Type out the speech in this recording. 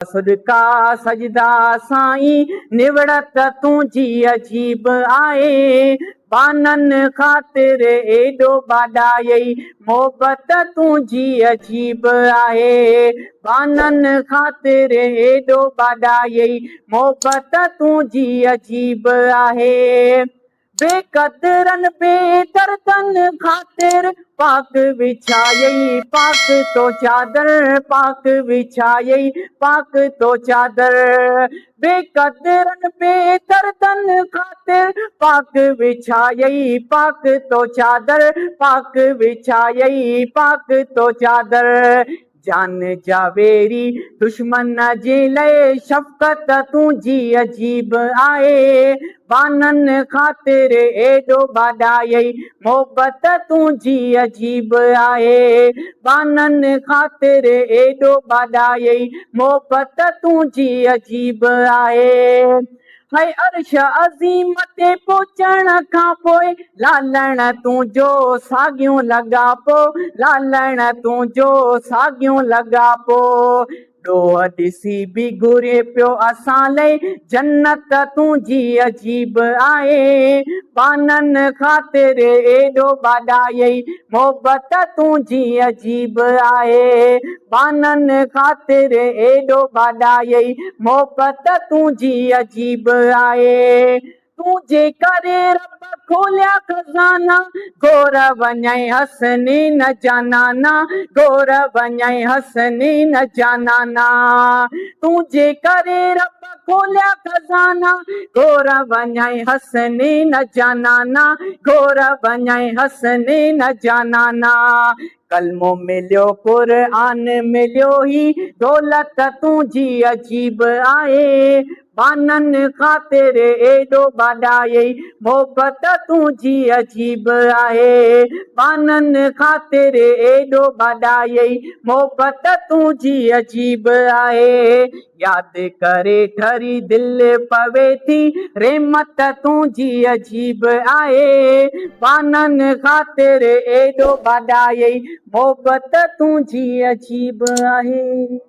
सदका सजदा साईं निवड़त तुंहिंजी अजीब आहे। बानन ख़ातिर एॾो बाॾाई मोहबत तुंहिंजी अजीब आहे। बानन ख़ातिर एॾो बाॾाई मोहबत तुंहिंजी अजीब आहे। बेक़दरन बेदर्दन ख़ातिर पाक विछाई पाक तो चादर पाक विछाई पाक तो चादर। बेक़दरन बेदर्दन ख़ातिर पाक विछाई पाक तो चादर पाक विछाई पाक तो चादर। जान जावेरी दुश्मन जे लाइ शफ़क़त तुंहिंजी अजीब आहे। बानन ख़ातिर एॾो बाॾाई मोहबत तुंहिंजी अजीब आहे। बानन ख़ातिर एॾो बाॾाई मोहबत तुंहिंजी अजीब आहे। हाय अर्श अज़ीम ते पहुचण खां पोइ लालण तुंहिंजो साॻियूं लॻा पोइ लालण तुंहिंजो साॻियूं लॻा पोइ। ॾोह ॾिसी बि घुरे पियो असां लाइ जन्नत तुंहिंजी अजीब आहे। बानन ख़ातिर एॾो बाॾाई मोहबत तुंहिंजी अजीब आहे। बानन ख़ातिर एॾो बाॾाई मोहबत तुंहिंजी अजीब आहे। तुंहिंजे करे रब खोलिया खज़ाना गोर वञाई हसनैन जा नाना गोर वञाई हसनैन जा नाना। तुंहिंजे करे रब खोलिया खज़ाना गोर वञाई हसनैन जा नाना गोर वञाई हसनैन जा नाना। कलमो मिलियो क़ुरान मिलियो ही दौलत तुंहिंजी अजीब आहे। बानन ख़ातिर एॾो बाॾाई मोहबत तुंहिंजी अजीब आहे। बानन ख़ातिर एॾो बाॾाई मोहबत तुंहिंजी अजीब आहे। यादि करे ठरी दिलि पवे थी रहमत तुंहिंजी अजीब आहे। बानन ख़ातिर एॾो बाॾाई मोहबत तुंहिंजी अजीब आहे।